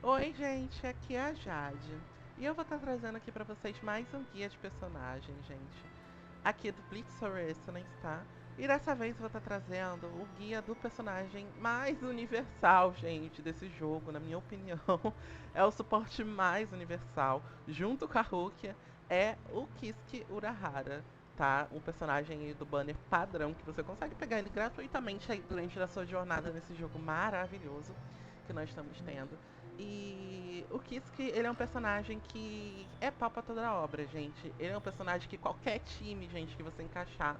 Oi, gente, aqui é a Jade. E eu vou estar trazendo aqui pra vocês mais um guia de personagem, gente. Aqui do Blitz Resonance, tá? E dessa vez eu vou estar trazendo o guia do personagem mais universal, gente, desse jogo, na minha opinião. É o suporte mais universal, junto com a Rukia, é o Kisuke Urahara, tá? Um personagem aí do banner padrão, que você consegue pegar ele gratuitamente aí durante a sua jornada nesse jogo maravilhoso que nós estamos tendo. E o Kiske, ele é um personagem que é pau pra toda a obra, gente. Ele é um personagem que qualquer time, gente, que você encaixar,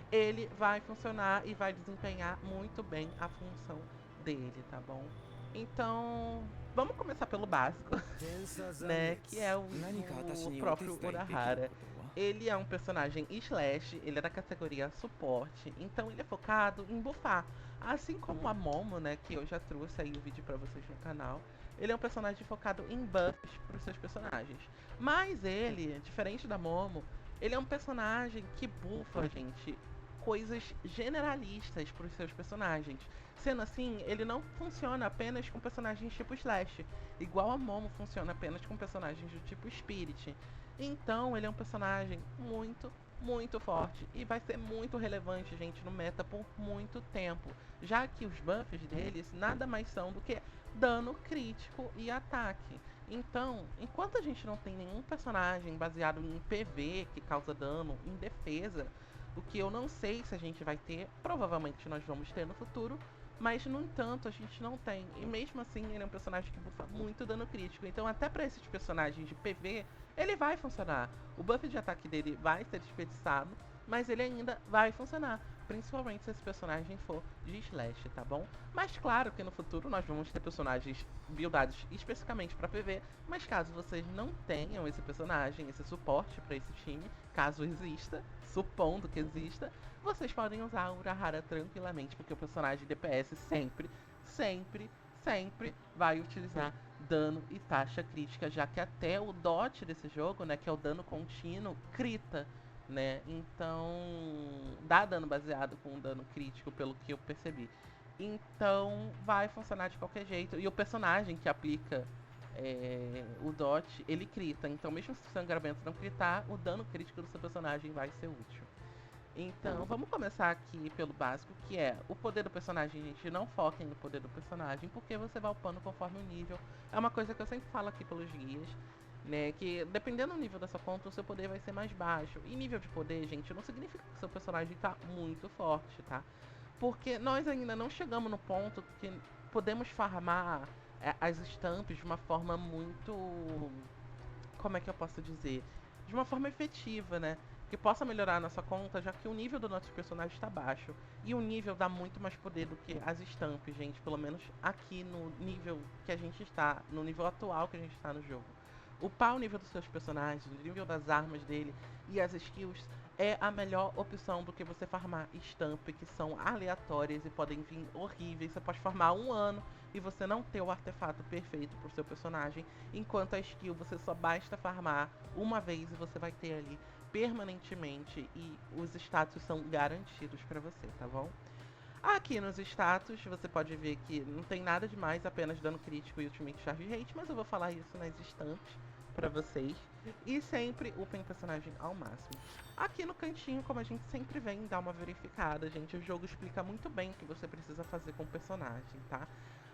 ele vai funcionar e vai desempenhar muito bem a função dele, tá bom? Então, vamos começar pelo básico, 検査残 né? 月 Que é o, 何か私 o にお手 próprio 伝いできる Urahara. ことは Ele é um personagem slash, ele é da categoria suporte, então ele é focado em buffar. Assim como a Momo, né, que eu já trouxe aí o vídeo pra vocês no canal, ele é um personagem focado em buffs pros seus personagens. Mas ele, diferente da Momo, ele é um personagem que buffa, gente, coisas generalistas pros seus personagens. Sendo assim, ele não funciona apenas com personagens tipo Slash, igual a Momo funciona apenas com personagens do tipo Spirit. Então, ele é um personagem muito forte e vai ser muito relevante, gente, no meta por muito tempo, já que os buffs deles nada mais são do que dano crítico e ataque. Então, enquanto a gente não tem nenhum personagem baseado em PV que causa dano em defesa, o que eu não sei se a gente vai ter, provavelmente nós vamos ter no futuro, mas no entanto a gente não tem. E mesmo assim ele é um personagem que buffa muito dano crítico. Então até para esses personagens de PV, ele vai funcionar. O buff de ataque dele vai ser desperdiçado, mas ele ainda vai funcionar. Principalmente se esse personagem for de Slash, tá bom? Mas claro que no futuro nós vamos ter personagens buildados especificamente para PV, mas caso vocês não tenham esse personagem, esse suporte para esse time, caso exista, supondo que exista, vocês podem usar a Urahara tranquilamente, porque o personagem DPS sempre vai utilizar dano e taxa crítica, já que até o dot desse jogo, né, que é o dano contínuo, crita, né? Então, dá dano baseado com dano crítico, pelo que eu percebi. Então, vai funcionar de qualquer jeito. E o personagem que aplica o dot, ele crita. Então, mesmo se o sangramento não critar, o dano crítico do seu personagem vai ser útil. Então, vamos começar aqui pelo básico, que é o poder do personagem. Gente, não foquem no poder do personagem, porque você vai upando conforme o nível. É uma coisa que eu sempre falo aqui pelos guias, né? Que dependendo do nível da sua conta, o seu poder vai ser mais baixo. E nível de poder, gente, não significa que o seu personagem tá muito forte, tá? Porque nós ainda não chegamos no ponto que podemos farmar as estampas de uma forma muito, como é que eu posso dizer? De uma forma efetiva, né? Que possa melhorar a nossa conta, já que o nível do nosso personagem está baixo. E o nível dá muito mais poder do que as estampas, gente. Pelo menos aqui no nível que a gente está, no nível atual que a gente está no jogo. Upar o nível dos seus personagens, o nível das armas dele e as skills é a melhor opção do que você farmar estampas que são aleatórias e podem vir horríveis. Você pode farmar um ano e você não ter o artefato perfeito pro seu personagem, enquanto a skill você só basta farmar uma vez e você vai ter ali permanentemente e os status são garantidos para você, tá bom? Aqui nos status você pode ver que não tem nada demais, apenas dano crítico e ultimate charge rate, mas eu vou falar isso nas instantes para vocês. E sempre upem personagem ao máximo. Aqui no cantinho, como a gente sempre vem, dá uma verificada, gente. O jogo explica muito bem o que você precisa fazer com o personagem, tá?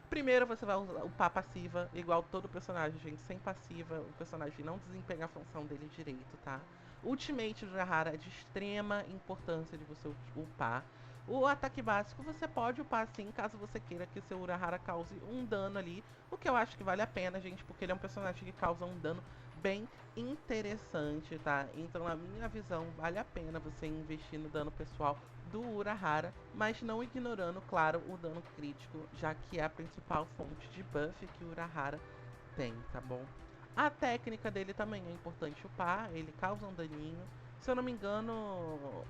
Primeiro você vai upar passiva, igual todo personagem, gente. Sem passiva, o personagem não desempenha a função dele direito, tá? Ultimate do Urahara é de extrema importância de você upar. O ataque básico você pode upar sim, caso você queira que o seu Urahara cause um dano ali. O que eu acho que vale a pena, gente, porque ele é um personagem que causa um dano bem interessante, tá? Então, na minha visão, vale a pena você investir no dano pessoal do Urahara, mas não ignorando, claro, o dano crítico, já que é a principal fonte de buff que o Urahara tem, tá bom? A técnica dele também é importante upar, ele causa um daninho. Se eu não me engano,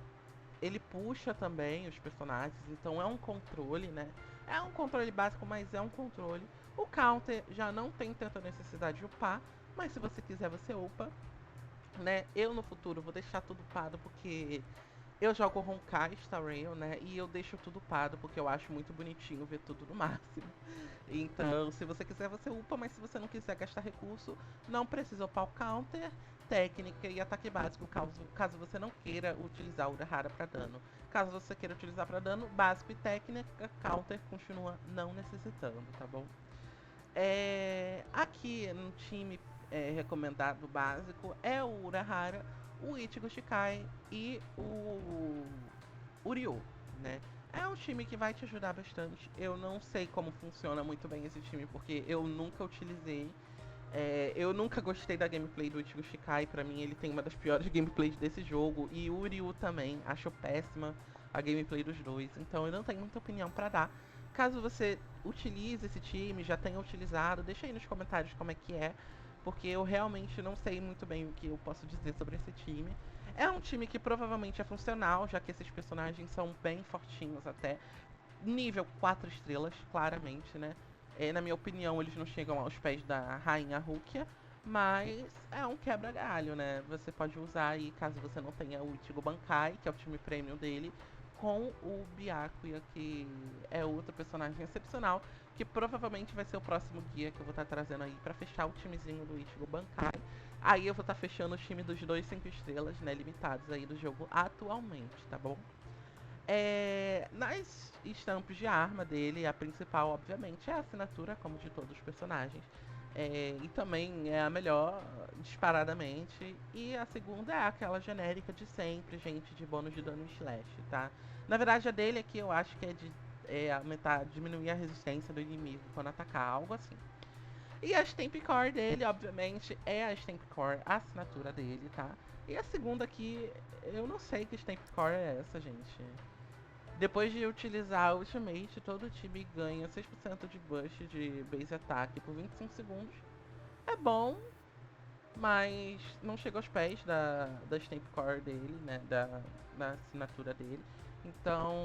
ele puxa também os personagens, então é um controle, né? É um controle básico, mas é um controle. O counter já não tem tanta necessidade de upar, mas se você quiser, você upa, né? Eu no futuro vou deixar tudo upado porque Eu jogo Honkai Star Rail, né? E eu deixo tudo upado, porque eu acho muito bonitinho ver tudo no máximo. Então, se você quiser, você upa, mas se você não quiser gastar recurso, não precisa upar o counter, técnica e ataque básico, caso você não queira utilizar o Urahara para dano. Caso você queira utilizar para dano, básico e técnica, counter continua não necessitando, tá bom? Aqui no time recomendado básico é o Urahara, o Ichigo Shikai e o Uryu, né? É um time que vai te ajudar bastante. Eu não sei como funciona muito bem esse time, porque eu nunca utilizei. Eu nunca gostei da gameplay do Ichigo Shikai. Pra mim, ele tem uma das piores gameplays desse jogo. E o Uryu também. Acho péssima a gameplay dos dois. Então, eu não tenho muita opinião pra dar. Caso você utilize esse time, já tenha utilizado, deixa aí nos comentários como é que é. Porque eu realmente não sei muito bem o que eu posso dizer sobre esse time. É um time que provavelmente é funcional, já que esses personagens são bem fortinhos até. Nível 4 estrelas, claramente, né? Na minha opinião, eles não chegam aos pés da Rainha Rukia, mas é um quebra-galho, né? Você pode usar aí, caso você não tenha o Ichigo Bankai, que é o time premium dele, com o Byakuya, que é outro personagem excepcional, que provavelmente vai ser o próximo guia que eu vou estar trazendo aí para fechar o timezinho do Ichigo Bankai. Aí eu vou estar fechando o time dos dois 5 estrelas, né, limitados aí do jogo atualmente, tá bom? Nas estampas de arma dele, a principal, obviamente, é a assinatura, como de todos os personagens. E também é a melhor, disparadamente. E a segunda é aquela genérica de sempre, gente, de bônus de dano slash, tá? Na verdade, a dele aqui eu acho que é de aumentar, diminuir a resistência do inimigo quando atacar, algo assim. E a Stamp Core dele, obviamente, é a Stamp Core, a assinatura dele, tá? E a segunda aqui, eu não sei que Stamp Core é essa, gente. Depois de utilizar a Ultimate, todo time ganha 6% de boost de base attack por 25 segundos. É bom, mas não chega aos pés da Stamp Core dele, né? Da assinatura dele. Então,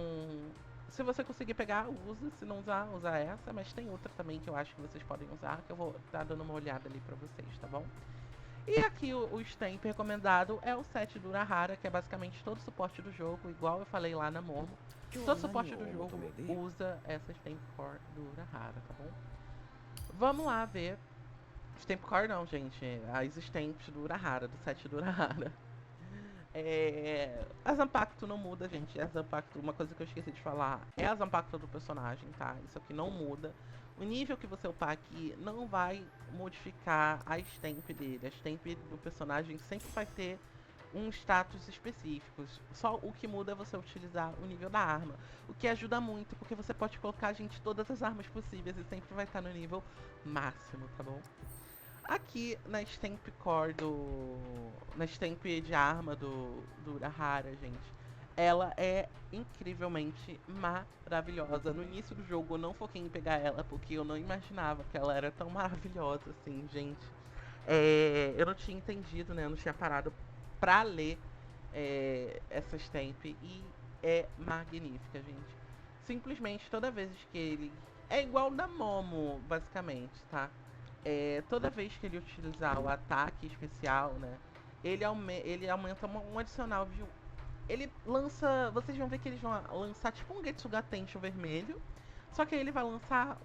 se você conseguir pegar, usa. Se não usar, usa essa. Mas tem outra também que eu acho que vocês podem usar, que eu vou estar dando uma olhada ali pra vocês, tá bom? E aqui o stamp recomendado é o set do Urahara, que é basicamente todo o suporte do jogo, igual eu falei lá na Momo. Todo suporte do jogo usa essa Stamp Core do Urahara, tá bom? Vamos lá ver. Stamp Core não, gente. As stamps do Urahara, do set do Urahara. A Zanpakuto não muda, gente. A Zanpakuto, uma coisa que eu esqueci de falar, é a Zanpakuto do personagem, tá? Isso aqui não muda. O nível que você upar aqui não vai modificar a stamp dele. A stamp do personagem sempre vai ter um status específico. Só o que muda é você utilizar o nível da arma. O que ajuda muito, porque você pode colocar, gente, todas as armas possíveis e sempre vai estar no nível máximo, tá bom? Aqui na Stamp Core na Stamp de arma do Urahara, gente. Ela é incrivelmente maravilhosa. No início do jogo eu não foquei em pegar ela, porque eu não imaginava que ela era tão maravilhosa assim, gente. Eu não tinha entendido, né? Eu não tinha parado pra ler essa stamp e é magnífica, gente. Simplesmente toda vez que ele. É igual da Momo, basicamente, tá? Toda vez que ele utilizar o ataque especial, né? Ele aumenta um adicional de. Ele lança. Vocês vão ver que eles vão lançar tipo um Getsuga Tensho vermelho. Só que aí ele vai lançar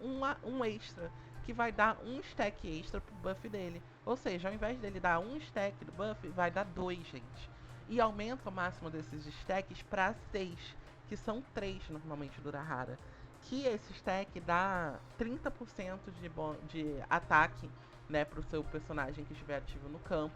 um extra. Que vai dar um stack extra pro buff dele. Ou seja, ao invés dele dar um stack do buff, vai dar dois, gente. E aumenta o máximo desses stacks para 6. Que são 3 normalmente do Urahara. Que esse stack dá 30% de ataque, né, pro seu personagem que estiver ativo no campo.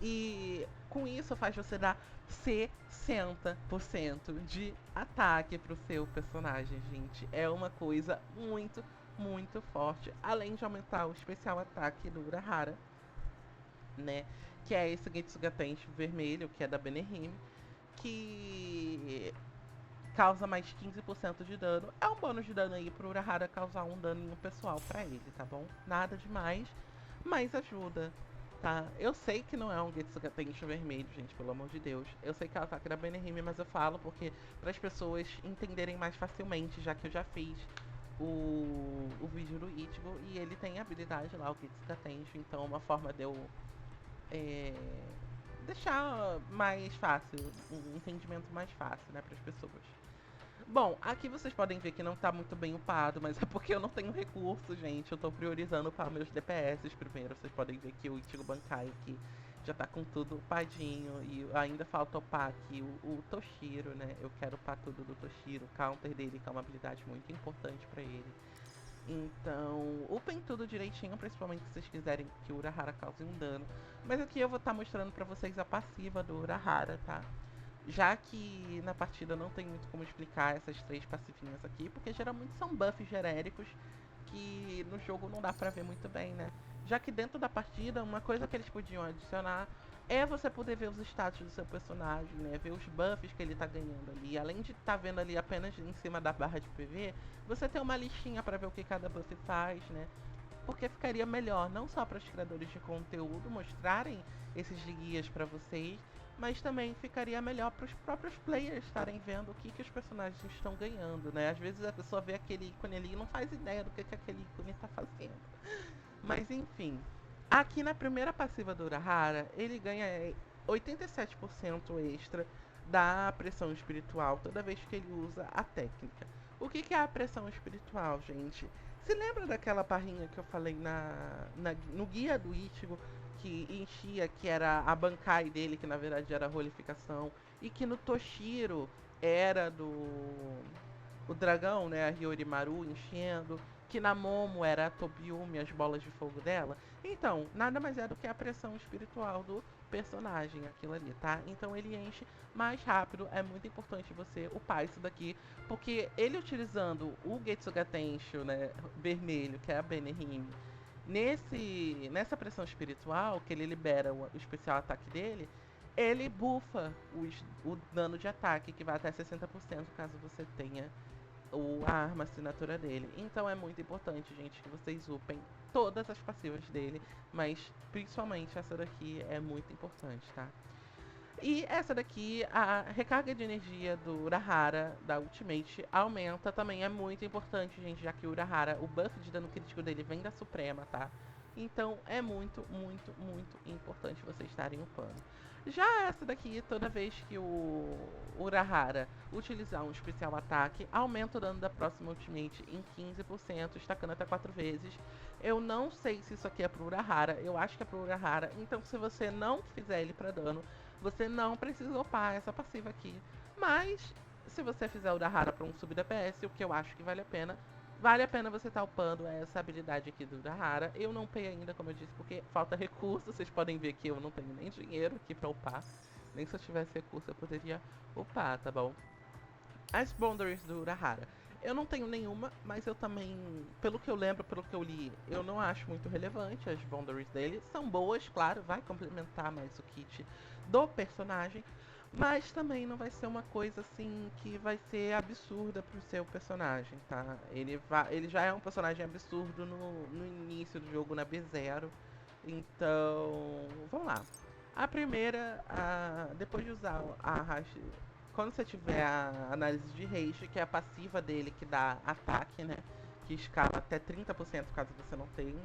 E com isso faz você dar 60% de ataque pro seu personagem, gente. É uma coisa muito, muito forte. Além de aumentar o especial ataque do Urahara, né? Que é esse Getsuga Tensho vermelho, que é da Benehime. Que causa mais 15% de dano. É um bônus de dano aí pro Urahara causar um daninho pessoal pra ele, tá bom? Nada demais, mas ajuda, tá? Eu sei que não é um Getsuga Tensho vermelho, gente, pelo amor de Deus. Eu sei que é o ataque da Benehime, mas eu falo porque para as pessoas entenderem mais facilmente, já que eu já fiz o vídeo do Ichigo e ele tem a habilidade lá, o Getsuga Tensho, então uma forma de eu deixar mais fácil, um entendimento mais fácil, né, para as pessoas. Bom, aqui vocês podem ver que não tá muito bem upado, mas é porque eu não tenho recurso, gente. Eu tô priorizando upar meus DPS primeiro. Vocês podem ver que o Ichigo Bankai aqui já tá com tudo upadinho. E ainda falta upar aqui o Toshiro, né? Eu quero upar tudo do Toshiro. O counter dele, que é uma habilidade muito importante pra ele. Então, upem tudo direitinho, principalmente se vocês quiserem que o Urahara cause um dano. Mas aqui eu vou estar mostrando pra vocês a passiva do Urahara, tá? Já que na partida não tem muito como explicar essas três passivinhas aqui, porque geralmente são buffs genéricos que no jogo não dá pra ver muito bem, né? Já que dentro da partida, uma coisa que eles podiam adicionar é você poder ver os status do seu personagem, né? Ver os buffs que ele tá ganhando ali. Além de estar vendo ali apenas em cima da barra de PV, você tem uma listinha pra ver o que cada buff faz, né? Porque ficaria melhor não só para os criadores de conteúdo mostrarem esses guias para vocês, mas também ficaria melhor para os próprios players estarem vendo o que os personagens estão ganhando, né? Às vezes a pessoa vê aquele ícone ali e não faz ideia do que aquele ícone está fazendo. Mas enfim, aqui na primeira passiva do Urahara, ele ganha 87% extra da pressão espiritual toda vez que ele usa a técnica. O que é a pressão espiritual, gente? Se lembra daquela barrinha que eu falei no guia do Ichigo, que enchia, que era a Bankai dele, que na verdade era a rolificação, e que no Toshiro era do o dragão, né, a Hiyorimaru enchendo, que na Momo era a Tobiumi, as bolas de fogo dela. Então, nada mais é do que a pressão espiritual do personagem, aquilo ali, tá? Então ele enche mais rápido, é muito importante você upar isso daqui, porque ele utilizando o Getsuga Tensho, né, vermelho, que é a Benihime, nessa pressão espiritual, que ele libera o especial ataque dele, ele bufa o dano de ataque, que vai até 60% caso você tenha a arma assinatura dele. Então é muito importante, gente, que vocês upem todas as passivas dele, mas principalmente essa daqui é muito importante, tá? E essa daqui, a recarga de energia do Urahara, da Ultimate, aumenta também, é muito importante, gente, já que o Urahara, o buff de dano crítico dele vem da Suprema, tá? Então é muito, muito, muito importante vocês estarem upando. Já essa daqui, toda vez que o Urahara utilizar um especial ataque, aumenta o dano da próxima Ultimate em 15%, estacando até 4 vezes. Eu não sei se isso aqui é pro Urahara, eu acho que é pro Urahara, então se você não fizer ele pra dano, você não precisa upar essa passiva aqui. Mas, se você fizer o Urahara para um sub DPS, o que eu acho que vale a pena você estar upando essa habilidade aqui do Urahara. Eu não upei ainda, como eu disse, porque falta recurso. Vocês podem ver que eu não tenho nem dinheiro aqui para upar. Nem se eu tivesse recurso eu poderia upar, tá bom? As boundaries do Urahara. Eu não tenho nenhuma, mas eu também, pelo que eu lembro, pelo que eu li, eu não acho muito relevante as boundaries dele. São boas, claro, vai complementar mais o kit do personagem, mas também não vai ser uma coisa assim que vai ser absurda pro seu personagem, tá? Ele já é um personagem absurdo no início do jogo, na B0. Então, vamos lá. A primeira, depois de usar a hash, quando você tiver a análise de rage, que é a passiva dele que dá ataque, né? Que escala até 30% caso você não tenha,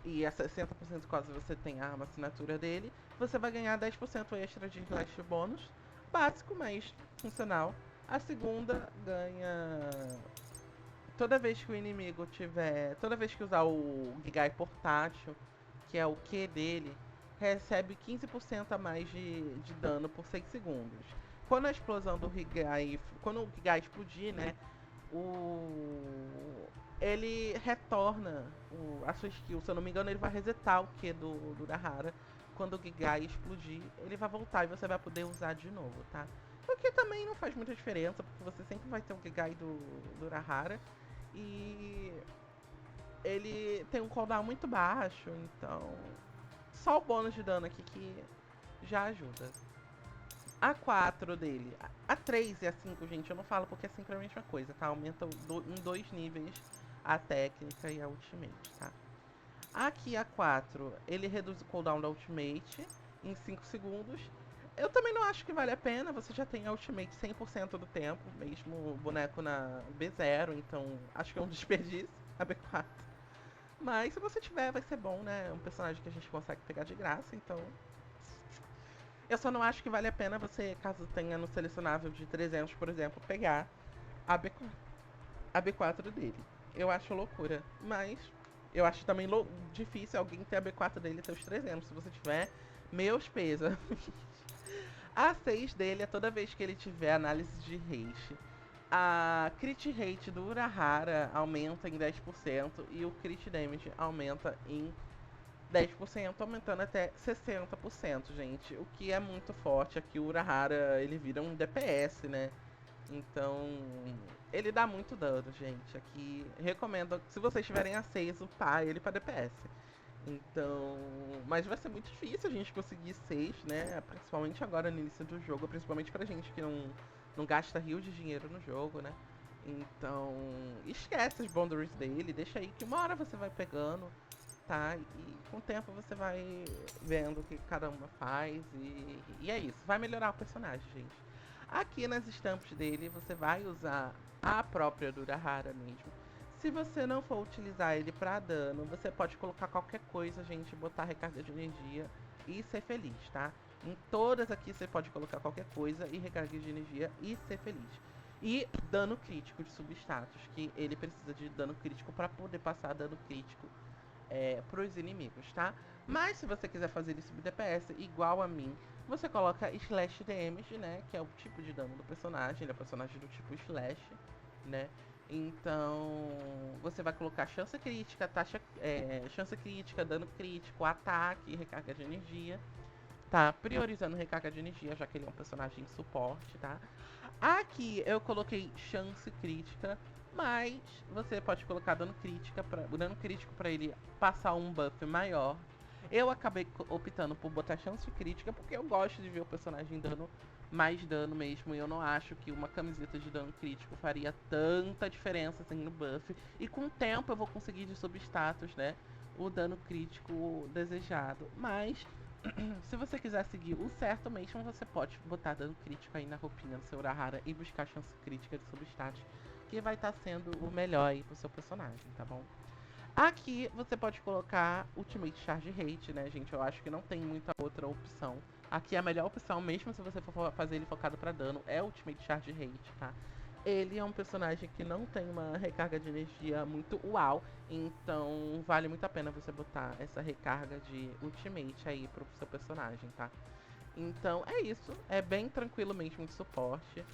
e a 60% caso você tenha a arma assinatura dele, você vai ganhar 10% extra de slash bônus, básico, mas funcional. A segunda ganha toda vez que o inimigo tiver. Toda vez que usar o Gigai portátil, que é o Q dele, recebe 15% a mais de dano por 6 segundos. Quando a explosão do Gigai. Quando o Gigai explodir, né? Ele retorna a sua skill. Se eu não me engano, ele vai resetar o Q do Urahara. Quando o Gigai explodir, ele vai voltar e você vai poder usar de novo, tá? O que também não faz muita diferença, porque você sempre vai ter um Gigai do Urahara. E ele tem um cooldown muito baixo, então só o bônus de dano aqui que já ajuda. A 4 dele, a 3 e a 5, gente, eu não falo porque é sempre a mesma coisa, tá? Aumenta em 2 níveis a técnica e a ultimate, tá? Aqui a 4, ele reduz o cooldown da ultimate em 5 segundos. Eu também não acho que vale a pena, você já tem a ultimate 100% do tempo, mesmo o boneco na B0, então acho que é um desperdício a B4. Mas se você tiver, vai ser bom, né? É um personagem que a gente consegue pegar de graça, então Eu só não acho que vale a pena você, caso tenha no selecionável de 300, por exemplo, pegar a B4, a B4 dele. Eu acho loucura, mas eu acho também difícil alguém ter a B4 dele e ter os 300. Se você tiver, meus pesos. A 6 dele é toda vez que ele tiver análise de haste. A crit rate do Urahara aumenta em 10% e o crit damage aumenta em 10%, aumentando até 60%, gente. O que é muito forte. Aqui o Urahara, ele vira um DPS, né? Então, ele dá muito dano, gente. Aqui, recomendo, se vocês tiverem a 6, upar ele pra DPS. Então, mas vai ser muito difícil a gente conseguir 6, né? Principalmente agora no início do jogo, principalmente pra gente que não gasta rios de dinheiro no jogo, né? Então, esquece os boundaries dele, deixa aí que uma hora você vai pegando, tá? E com o tempo você vai vendo o que cada uma faz e é isso. Vai melhorar o personagem, gente. Aqui nas estampas dele, você vai usar a própria Durahara mesmo. Se você não for utilizar ele pra dano, você pode colocar qualquer coisa, gente, botar recarga de energia e ser feliz, tá? Em todas aqui você pode colocar qualquer coisa e recarga de energia e ser feliz. E dano crítico de substatus, que ele precisa de dano crítico para poder passar dano crítico pros inimigos, tá? Mas se você quiser fazer ele subir DPS igual a mim, você coloca Slash Damage, né? Que é o tipo de dano do personagem, ele é personagem do tipo Slash, né? Então, você vai colocar chance crítica, chance crítica, dano crítico, ataque, recarga de energia, tá? Priorizando recarga de energia, já que ele é um personagem suporte, tá? Aqui eu coloquei chance crítica, mas você pode colocar dano crítico para ele passar um buff maior. Eu acabei optando por botar chance crítica porque eu gosto de ver o personagem dando mais dano mesmo. E eu não acho que uma camiseta de dano crítico faria tanta diferença assim no buff. E com o tempo eu vou conseguir de substatus, né? O dano crítico desejado. Mas se você quiser seguir o certo mesmo, você pode botar dano crítico aí na roupinha do seu Urahara e buscar chance crítica de substat, que vai estar sendo o melhor aí pro seu personagem, tá bom? Aqui você pode colocar Ultimate Charge Rate, né, gente? Eu acho que não tem muita outra opção. Aqui a melhor opção, mesmo se você for fazer ele focado pra dano, é Ultimate Charge Rate, tá? Ele é um personagem que não tem uma recarga de energia muito uau, então vale muito a pena você botar essa recarga de Ultimate aí pro seu personagem, tá? Então é isso, é bem tranquilo mesmo de suporte.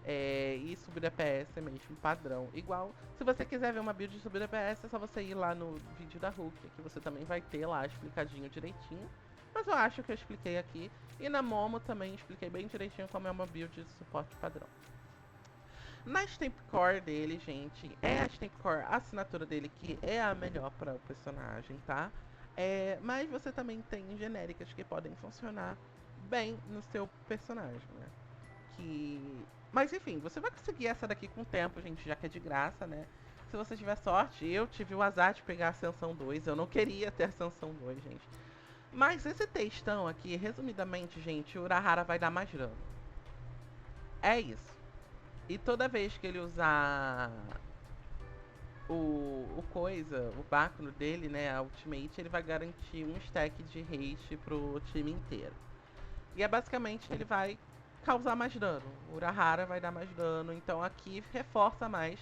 E subir DPS mesmo, padrão. Igual, se você quiser ver uma build de subir DPS, é só você ir lá no vídeo da Hulk, que você também vai ter lá explicadinho direitinho. Mas eu acho que eu expliquei aqui. E na Momo também expliquei bem direitinho como é uma build de suporte padrão. Na Stamp Core dele, gente, é a Stamp Core, a assinatura dele que é a melhor para o personagem, tá? Mas você também tem genéricas que podem funcionar bem no seu personagem, né? Mas enfim, você vai conseguir essa daqui com o tempo, gente, já que é de graça, né? Se você tiver sorte, eu tive o azar de pegar a Ascensão 2, eu não queria ter a Ascensão 2, gente. Mas esse textão aqui, resumidamente, gente, o Urahara vai dar mais dano. É isso. E toda vez que ele usar o báculo dele, né, a ultimate, ele vai garantir um stack de haste pro time inteiro. E é basicamente ele vai causar mais dano. O Urahara vai dar mais dano, então aqui reforça mais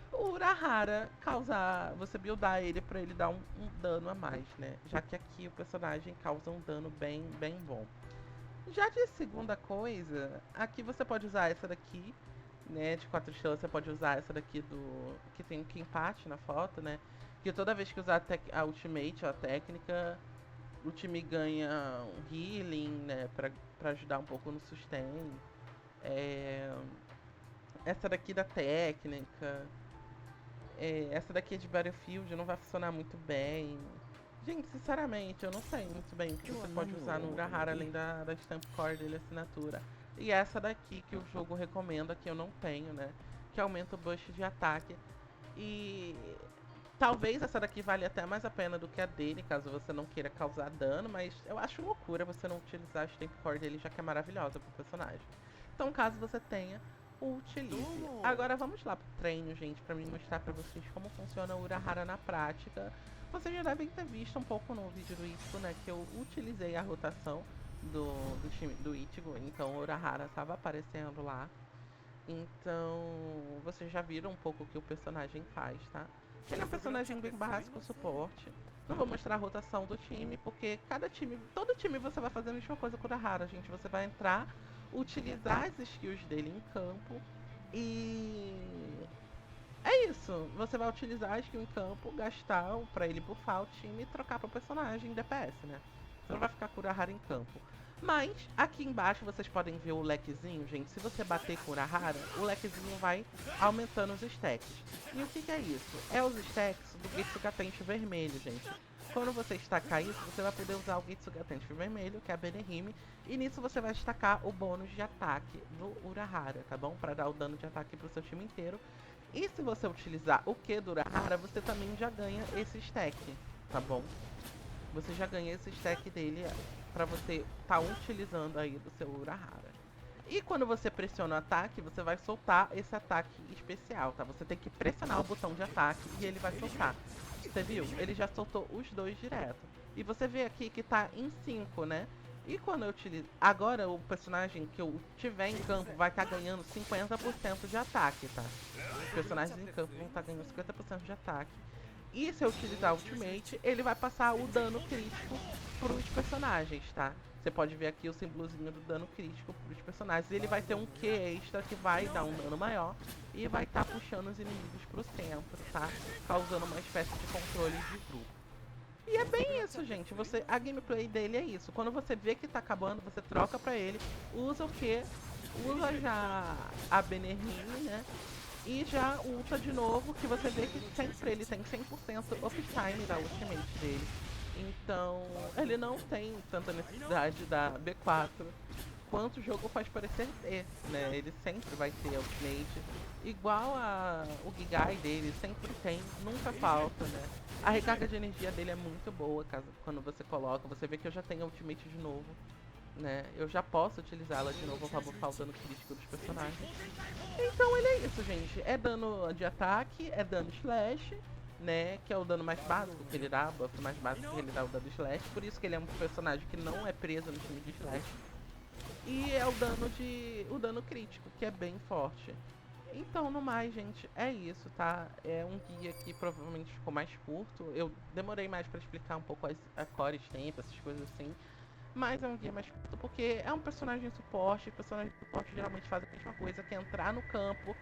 o Urahara causar, você buildar ele pra ele dar um dano a mais, né? Já que aqui o personagem causa um dano bem bom. Já de segunda coisa, aqui você pode usar essa daqui, né, de 4 estrelas, você pode usar essa daqui que tem um empate na foto, né? Que toda vez que usar a ultimate, a técnica, o time ganha um healing, né, pra ajudar um pouco no sustain. Essa daqui da técnica, essa daqui é de Battlefield, não vai funcionar muito bem. Gente, sinceramente, eu não sei muito bem o que você pode usar no Urahara além da Stamp Core dele, assinatura. E essa daqui que o jogo recomenda, que eu não tenho, né? Que aumenta o boost de ataque. E talvez essa daqui valha até mais a pena do que a dele, caso você não queira causar dano, mas eu acho loucura você não utilizar a Stamp Core dele, já que é maravilhosa pro personagem. Então, caso você tenha, utilize. Agora vamos lá pro treino, gente, pra mim mostrar pra vocês como funciona o Urahara na prática. Vocês já devem ter visto um pouco no vídeo do Itsu, né, que eu utilizei a rotação do time do Ichigo, então o Urahara estava aparecendo lá. Então, vocês já viram um pouco o que o personagem faz, tá? Ele é um personagem bem básico, suporte. Não vou mostrar a rotação do time, porque cada time, todo time você vai fazer a mesma coisa com o Urahara, gente. Você vai entrar, utilizar as skills dele em campo e é isso. Você vai utilizar a skill em campo, gastar pra ele buffar o time e trocar pro personagem DPS, né? Você não vai ficar com o Urahara em campo. Mas aqui embaixo vocês podem ver o lequezinho, gente. Se você bater com o Urahara, o lequezinho vai aumentando os stacks. E o que, que é isso? É os stacks do Getsugatensho vermelho, gente. Quando você estacar isso, você vai poder usar o Getsugatensho vermelho, que é a Benehime, e nisso você vai destacar o bônus de ataque do Urahara, tá bom? Para dar o dano de ataque pro seu time inteiro. E se você utilizar o Q do Urahara, você também já ganha esse stack, tá bom? Você já ganha esse stack dele pra você tá utilizando aí do seu Urahara. E quando você pressiona o ataque, você vai soltar esse ataque especial, tá? Você tem que pressionar o botão de ataque e ele vai soltar. Você viu? Ele já soltou os dois direto. E você vê aqui que tá em 5, né? E quando eu utilizo... Agora o personagem que eu tiver em campo vai estar ganhando 50% de ataque, tá? Os personagens em campo vão estar ganhando 50% de ataque. E se eu utilizar Ultimate, ele vai passar o dano crítico pros personagens, tá? Você pode ver aqui o símbolozinho do dano crítico pros personagens. Ele vai ter um Q extra que vai dar um dano maior e vai estar puxando os inimigos pro centro, tá? Causando uma espécie de controle de grupo. E é bem isso, gente. A gameplay dele é isso. Quando você vê que tá acabando, você troca pra ele, usa o Q, usa já a Benehime, né? E já ulta de novo, que você vê que sempre ele tem 100% uptime da ultimate dele. Então, ele não tem tanta necessidade da B4 quanto o jogo faz parecer ter, né? Ele sempre vai ter ultimate. Igual o Gigai dele, sempre tem, nunca falta, né? A recarga de energia dele é muito boa quando você coloca. Você vê que eu já tenho ultimate de novo, né? Eu já posso utilizá-la de novo para buffar o dano crítico dos personagens. Então ele é isso, gente. É dano de ataque, é dano slash, né? Que é o dano mais básico que ele dá, o buff mais básico que ele dá, o dano slash. Por isso que ele é um personagem que não é preso no time de slash. E é o dano crítico, que é bem forte. Então, no mais, gente, é isso, tá? É um guia que provavelmente ficou mais curto. Eu demorei mais pra explicar um pouco a core tempo, essas coisas assim. Mas é um guia mais curto porque é um personagem suporte. Personagem suporte geralmente faz a mesma coisa que entrar no campo,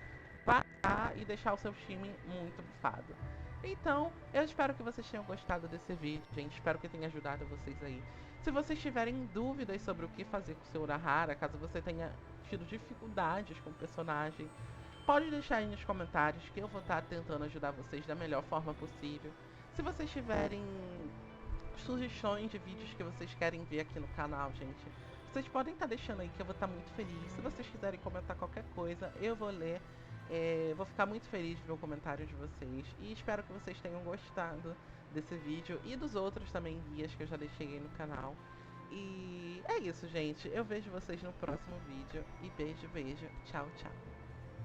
parar e deixar o seu time muito bufado. Então, eu espero que vocês tenham gostado desse vídeo, gente. Espero que tenha ajudado vocês aí. Se vocês tiverem dúvidas sobre o que fazer com o seu Urahara, caso você tenha tido dificuldades com o personagem, pode deixar aí nos comentários que eu vou estar tentando ajudar vocês da melhor forma possível. Se vocês tiverem sugestões de vídeos que vocês querem ver aqui no canal, gente, vocês podem estar deixando aí que eu vou estar muito feliz. Se vocês quiserem comentar qualquer coisa, eu vou ler. Vou ficar muito feliz de ver o comentário de vocês. E espero que vocês tenham gostado desse vídeo e dos outros também guias que eu já deixei aí no canal. E é isso, gente. Eu vejo vocês no próximo vídeo. E beijo, beijo. Tchau, tchau.